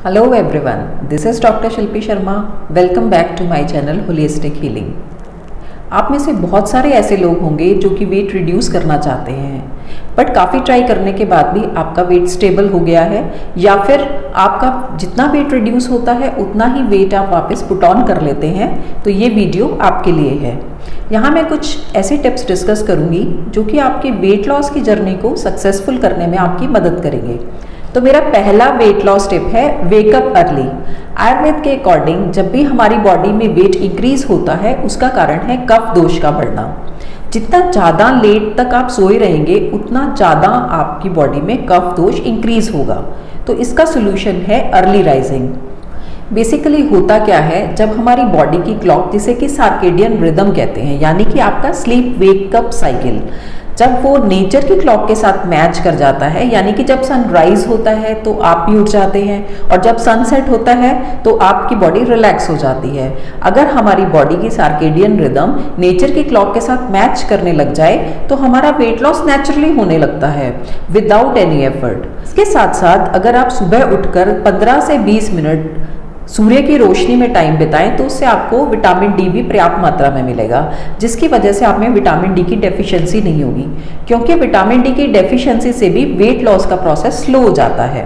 Hello everyone, this is Dr. Shilpi Sharma. Welcome back to my channel Holistic Healing. आप में से बहुत सारे ऐसे लोग होंगे जो कि वेट रिड्यूस करना चाहते हैं बट काफ़ी ट्राई करने के बाद भी आपका वेट स्टेबल हो गया है या फिर आपका जितना वेट रिड्यूस होता है उतना ही वेट आप वापस पुट ऑन कर लेते हैं। तो ये वीडियो आपके लिए है। यहाँ मैं कुछ ऐसे टिप्स डिस्कस करूँगी जो कि आपके वेट लॉस की जर्नी को सक्सेसफुल करने में आपकी मदद करेंगे। तो मेरा पहला वेट लॉस टिप है वेकअप अर्ली। आयुर्वेद के अकॉर्डिंग जब भी हमारी बॉडी में वेट इंक्रीज होता है उसका कारण है कफ दोष का बढ़ना। जितना ज़्यादा लेट तक आप सोए रहेंगे उतना ज़्यादा आपकी बॉडी में कफ दोष इंक्रीज होगा। तो इसका सोल्यूशन है अर्ली राइजिंग। बेसिकली होता क्या है, जब हमारी बॉडी की क्लॉक जिसे कि सर्केडियन रिदम कहते हैं यानी कि आपका स्लीप वेकअप साइकिल, जब वो नेचर की क्लॉक के साथ मैच कर जाता है यानी कि जब सनराइज होता है तो आप भी उठ जाते हैं और जब सनसेट होता है तो आपकी बॉडी रिलैक्स हो जाती है। अगर हमारी बॉडी की सर्केडियन रिदम नेचर की क्लॉक के साथ मैच करने लग जाए तो हमारा वेट लॉस नेचुरली होने लगता है विदाउट एनी एफर्ट। इसके साथ साथ अगर आप सुबह उठकर 15 से 20 मिनट सूर्य की रोशनी में टाइम बिताएं तो उससे आपको विटामिन डी भी पर्याप्त मात्रा में मिलेगा, जिसकी वजह से आप में विटामिन डी की डेफिशिएंसी नहीं होगी, क्योंकि विटामिन डी की डेफिशिएंसी से भी वेट लॉस का प्रोसेस स्लो हो जाता है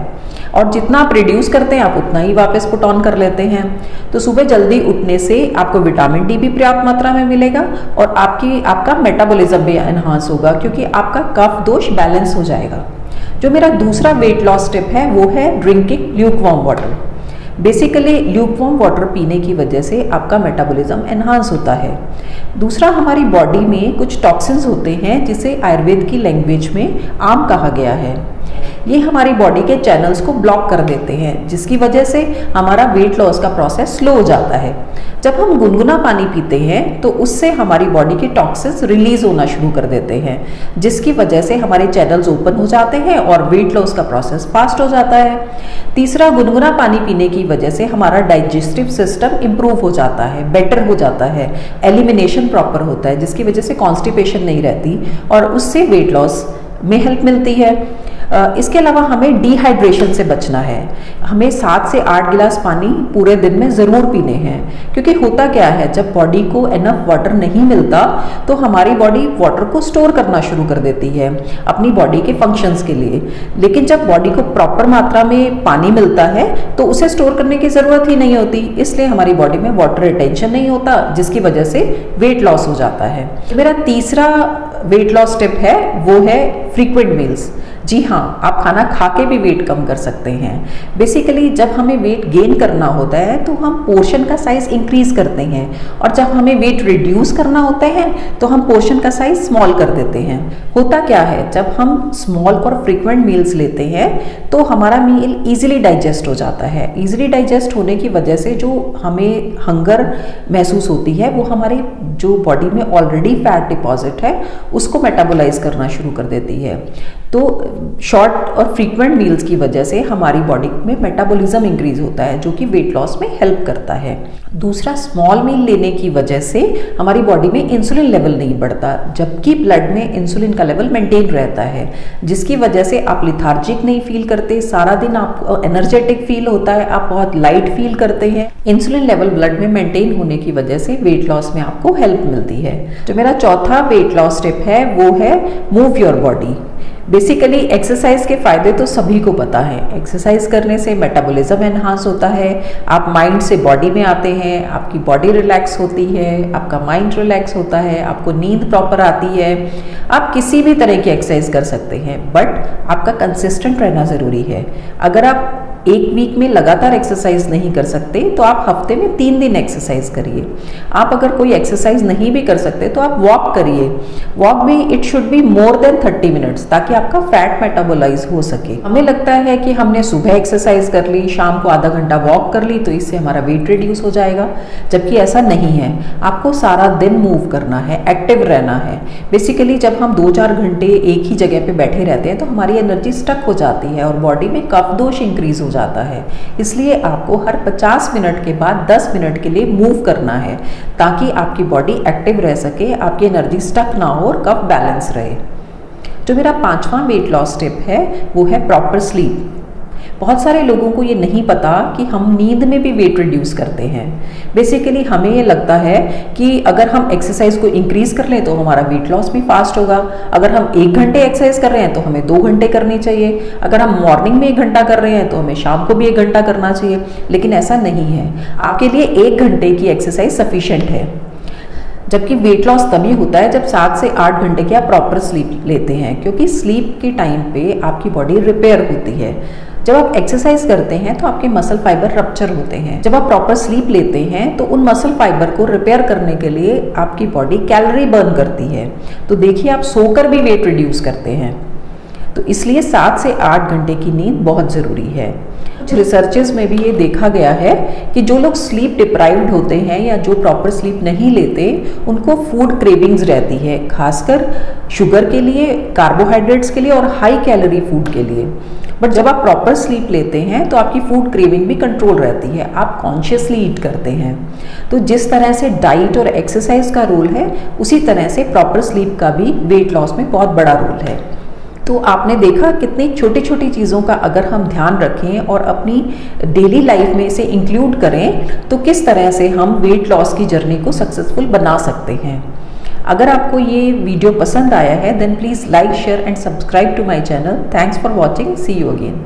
और जितना आप रिड्यूस करते हैं आप उतना ही वापस पुट ऑन कर लेते हैं। तो सुबह जल्दी उठने से आपको विटामिन डी भी पर्याप्त मात्रा में मिलेगा और आपका मेटाबॉलिज्म भी एनहांस होगा क्योंकि आपका कफ दोष बैलेंस हो जाएगा। जो मेरा दूसरा वेट लॉस टिप है वो है drinking lukewarm water. Basically lukewarm water पीने की वजह से आपका मेटाबॉलिज्म एनहांस होता है। दूसरा, हमारी बॉडी में कुछ टॉक्सिन्स होते हैं जिसे आयुर्वेद की लैंग्वेज में आम कहा गया है। ये हमारी बॉडी के चैनल्स को ब्लॉक कर देते हैं जिसकी वजह से हमारा वेट लॉस का प्रोसेस स्लो हो जाता है। जब हम गुनगुना पानी पीते हैं तो उससे हमारी बॉडी के टॉक्सिन्स रिलीज होना शुरू कर देते हैं जिसकी वजह से हमारे चैनल्स ओपन हो जाते हैं और वेट लॉस का प्रोसेस फास्ट हो जाता है। तीसरा, गुनगुना पानी पीने की वजह से हमारा डाइजेस्टिव सिस्टम इंप्रूव हो जाता है, बेटर हो जाता है, एलिमिनेशन प्रॉपर होता है जिसकी वजह से कॉन्स्टिपेशन नहीं रहती और उससे वेट लॉस में हेल्प मिलती है। इसके अलावा हमें डिहाइड्रेशन से बचना है। हमें 7 से 8 गिलास पानी पूरे दिन में ज़रूर पीने हैं, क्योंकि होता क्या है, जब बॉडी को एनफ वाटर नहीं मिलता तो हमारी बॉडी वाटर को स्टोर करना शुरू कर देती है अपनी बॉडी के फंक्शंस के लिए। लेकिन जब बॉडी को प्रॉपर मात्रा में पानी मिलता है तो उसे स्टोर करने की ज़रूरत ही नहीं होती, इसलिए हमारी बॉडी में वाटर रिटेंशन नहीं होता जिसकी वजह से वेट लॉस हो जाता है। मेरा तीसरा वेट लॉस टिप है वो है फ्रीक्वेंट मील्स। जी हाँ, आप खाना खा के भी वेट कम कर सकते हैं। बेसिकली जब हमें वेट गेन करना होता है तो हम पोर्शन का साइज इंक्रीज करते हैं और जब हमें वेट रिड्यूस करना होता है तो हम पोर्शन का साइज स्मॉल कर देते हैं। होता क्या है, जब हम स्मॉल और फ्रीक्वेंट मील्स लेते हैं तो हमारा मील इजीली डाइजेस्ट हो जाता है। इजीली डाइजेस्ट होने की वजह से जो हमें हंगर महसूस होती है वो हमारे जो बॉडी में ऑलरेडी फैट डिपॉजिट है उसको मेटाबोलाइज करना शुरू कर देती है। तो शॉर्ट और फ्रीक्वेंट मील्स की वजह से हमारी बॉडी में मेटाबॉलिज्म इंक्रीज होता है जो कि वेट लॉस में हेल्प करता है। दूसरा, स्मॉल मील लेने की वजह से हमारी बॉडी में इंसुलिन लेवल नहीं बढ़ता जबकि ब्लड में इंसुलिन का लेवल मेंटेन रहता है, जिसकी वजह से आप लिथार्जिक नहीं फील करते, सारा दिन आपको एनर्जेटिक फील होता है, आप बहुत लाइट फील करते हैं। इंसुलिन लेवल ब्लड में मेंटेन होने की वजह से वेट लॉस में आपको हेल्प मिलती है। जो मेरा चौथा वेट लॉस टिप है वो है move your body. Basically exercise के फायदे तो सभी को पता है। एक्सरसाइज करने से मेटाबॉलिज्म एनहांस होता है, आप माइंड से बॉडी में आते हैं, आपकी बॉडी रिलैक्स होती है, आपका माइंड रिलैक्स होता है, आपको नींद प्रॉपर आती है। आप किसी भी तरह की एक्सरसाइज कर सकते हैं बट आपका कंसिस्टेंट रहना ज़रूरी है। अगर आप एक वीक में लगातार एक्सरसाइज नहीं कर सकते तो आप हफ्ते में 3 दिन एक्सरसाइज करिए। आप अगर कोई एक्सरसाइज नहीं भी कर सकते तो आप वॉक करिए। वॉक में it should be more than 30 minutes ताकि आपका फैट मेटाबोलाइज हो सके। हमें लगता है कि हमने सुबह एक्सरसाइज कर ली, शाम को आधा घंटा वॉक कर ली तो इससे हमारा वेट रिड्यूस हो जाएगा, जबकि ऐसा नहीं है। आपको सारा दिन मूव करना है, एक्टिव रहना है। बेसिकली जब हम 2-4 घंटे एक ही जगह पे बैठे रहते हैं तो हमारी एनर्जी स्टक हो जाती है और बॉडी में कफ दोष इंक्रीज हो जाता है। इसलिए आपको हर 50 मिनट के बाद 10 मिनट के लिए मूव करना है ताकि आपकी बॉडी एक्टिव रह सके, आपकी एनर्जी स्टक ना हो और कफ बैलेंस रहे। जो मेरा 5वां वेट लॉस टिप है वो है प्रॉपर स्लीप। बहुत सारे लोगों को ये नहीं पता कि हम नींद में भी वेट रिड्यूस करते हैं। बेसिकली हमें ये लगता है कि अगर हम एक्सरसाइज को इंक्रीज कर लें तो हमारा वेट लॉस भी फास्ट होगा। अगर हम 1 घंटे एक्सरसाइज कर रहे हैं तो हमें 2 घंटे करनी चाहिए। अगर हम मॉर्निंग में 1 घंटा कर रहे हैं तो हमें शाम को भी 1 घंटा करना चाहिए। लेकिन ऐसा नहीं है, आपके लिए 1 घंटे की एक्सरसाइज सफिशिएंट है। जबकि वेट लॉस तभी होता है जब 7 से 8 घंटे की आप प्रॉपर स्लीप लेते हैं, क्योंकि स्लीप के टाइम पे आपकी बॉडी रिपेयर होती है। जब आप एक्सरसाइज करते हैं तो आपके मसल फाइबर रप्चर होते हैं। जब आप प्रॉपर स्लीप लेते हैं तो उन मसल फाइबर को रिपेयर करने के लिए आपकी बॉडी कैलोरी बर्न करती है। तो देखिए, आप सोकर भी वेट रिड्यूस करते हैं। तो इसलिए 7 से 8 घंटे की नींद बहुत ज़रूरी है। कुछ रिसर्चेस में भी ये देखा गया है कि जो लोग स्लीप डिप्राइव्ड होते हैं या जो प्रॉपर स्लीप नहीं लेते, उनको फूड क्रेविंग्स रहती है, खासकर शुगर के लिए, कार्बोहाइड्रेट्स के लिए और हाई कैलोरी फूड के लिए। बट जब आप प्रॉपर स्लीप लेते हैं तो आपकी फूड क्रेविंग भी कंट्रोल रहती है, आप कॉन्शियसली ईट करते हैं। तो जिस तरह से डाइट और एक्सरसाइज का रोल है, उसी तरह से प्रॉपर स्लीप का भी वेट लॉस में बहुत बड़ा रोल है। तो आपने देखा कितनी छोटी छोटी चीज़ों का अगर हम ध्यान रखें और अपनी डेली लाइफ में इसे इंक्लूड करें तो किस तरह से हम वेट लॉस की जर्नी को सक्सेसफुल बना सकते हैं। अगर आपको ये वीडियो पसंद आया है then please like, share and subscribe to my channel. Thanks for watching, see you again.